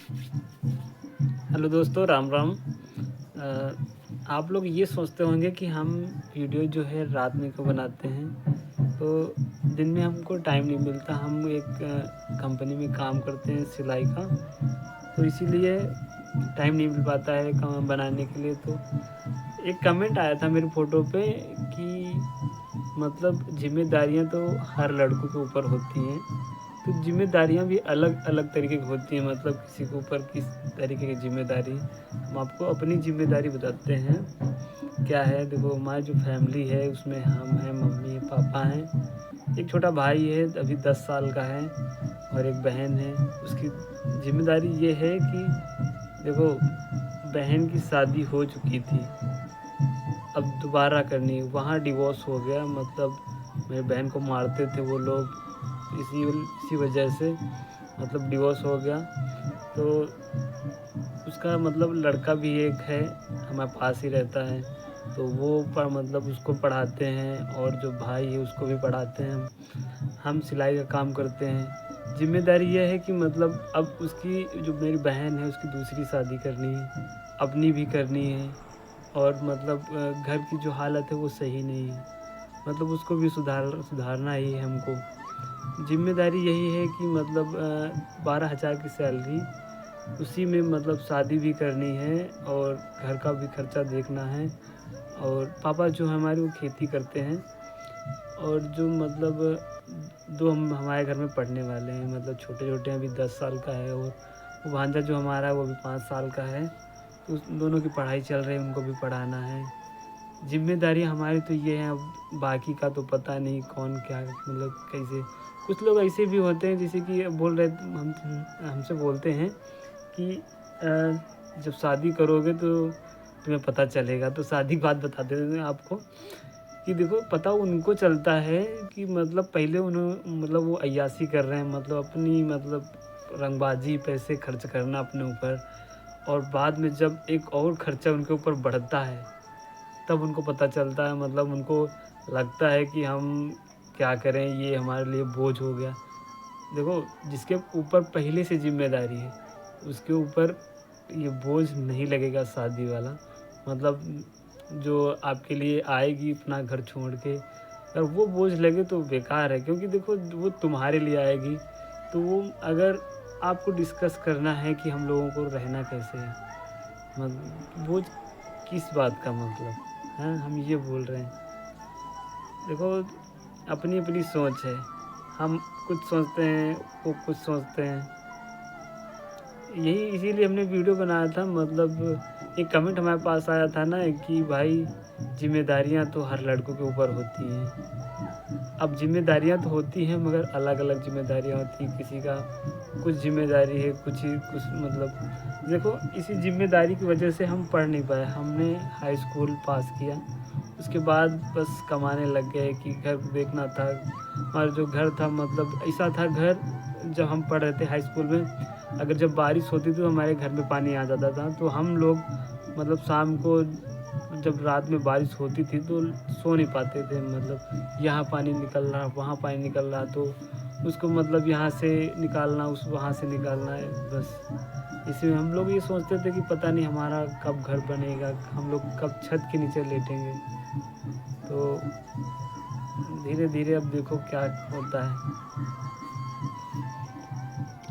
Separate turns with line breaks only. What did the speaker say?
Hello दोस्तों, राम राम। आप लोग ये सोचते होंगे कि हम वीडियो जो है रात में क्यों बनाते हैं। तो दिन में हमको टाइम नहीं मिलता। हम एक कंपनी में काम करते हैं सिलाई का, तो इसीलिए टाइम नहीं मिल पाता है काम बनाने के लिए। तो एक कमेंट आया था मेरे फ़ोटो पे कि मतलब ज़िम्मेदारियाँ तो हर लड़कों के ऊपर होती हैं। तो ज़िम्मेदारियाँ भी अलग-अलग तरीके की होती हैं, मतलब किसी के ऊपर किस तरीके की ज़िम्मेदारी। हम आपको अपनी ज़िम्मेदारी बताते हैं, क्या है। देखो, हमारी जो फैमिली है उसमें हम हैं, मम्मी पापा हैं, एक छोटा भाई है अभी 10 साल का है, और एक बहन है। उसकी ज़िम्मेदारी ये है कि देखो, बहन की शादी हो चुकी थी, अब दोबारा करनी है। वहाँ डिवोर्स हो गया, मतलब मेरी बहन को मारते थे वो लोग, इसी वजह से मतलब डिवोर्स हो गया। तो उसका मतलब लड़का भी एक है, हमारे पास ही रहता है। तो वो पर मतलब उसको पढ़ाते हैं, और जो भाई है उसको भी पढ़ाते हैं। हम सिलाई का काम करते हैं। ज़िम्मेदारी ये है कि मतलब अब उसकी जो मेरी बहन है उसकी दूसरी शादी करनी है, अपनी भी करनी है। और मतलब घर की जो हालत है वो सही नहीं है, मतलब उसको भी सुधारना ही है हमको। ज़िम्मेदारी यही है कि मतलब 12,000 की सैलरी, उसी में मतलब शादी भी करनी है और घर का भी खर्चा देखना है। और पापा जो हमारे वो खेती करते हैं, और जो मतलब 2 हम हमारे घर में पढ़ने वाले हैं, मतलब छोटे-छोटे हैं, अभी 10 साल का है, और वो भांजा जो हमारा है वो भी 5 साल का है। तो उस दोनों की पढ़ाई चल रही है, उनको भी पढ़ाना है। ज़िम्मेदारी हमारी तो ये है, अब बाकी का तो पता नहीं कौन क्या मतलब कैसे। कुछ लोग ऐसे भी होते हैं जैसे कि बोल रहे, हम हमसे बोलते हैं कि जब शादी करोगे तो तुम्हें पता चलेगा। तो शादी की बात बता देते हैं आपको कि देखो, पता उनको चलता है कि मतलब पहले मतलब वो अय्याशी कर रहे हैं, मतलब अपनी मतलब रंगबाजी पैसे खर्च करना अपने ऊपर, और बाद में जब एक और खर्चा उनके ऊपर बढ़ता है तब उनको पता चलता है, मतलब उनको लगता है कि हम क्या करें, ये हमारे लिए बोझ हो गया। देखो, जिसके ऊपर पहले से ज़िम्मेदारी है उसके ऊपर ये बोझ नहीं लगेगा शादी वाला। मतलब जो आपके लिए आएगी अपना घर छोड़ के, अगर वो बोझ लगे तो बेकार है, क्योंकि देखो वो तुम्हारे लिए आएगी। तो वो अगर आपको डिस्कस करना है कि हम लोगों को रहना कैसे है, बोझ किस बात का मतलब है, हम ये बोल रहे हैं। देखो, अपनी अपनी सोच है, हम कुछ सोचते हैं, वो कुछ सोचते हैं। यही इसीलिए हमने वीडियो बनाया था। मतलब एक कमेंट हमारे पास आया था ना कि भाई, जिम्मेदारियां तो हर लड़कों के ऊपर होती हैं। अब जिम्मेदारियां तो होती हैं, मगर अलग अलग जिम्मेदारियां होती हैं। किसी का कुछ जिम्मेदारी है, कुछ मतलब देखो, इसी जिम्मेदारी की वजह से हम पढ़ नहीं पाए। हमने हाई स्कूल पास किया, उसके बाद बस कमाने लग गए कि घर देखना था। हमारा जो घर था, मतलब ऐसा था घर, जब हम पढ़ रहे थे हाई स्कूल में, अगर जब बारिश होती थी तो हमारे घर में पानी आ जाता था। तो हम लोग मतलब शाम को जब रात में बारिश होती थी तो सो नहीं पाते थे, मतलब यहाँ पानी निकल रहा, वहाँ पानी निकल रहा, तो उसको मतलब यहाँ से निकालना, उस वहाँ से निकालना है बस। इसमें हम लोग ये सोचते थे कि पता नहीं हमारा कब घर बनेगा, हम लोग कब छत के नीचे लेटेंगे। तो धीरे धीरे अब देखो क्या होता है।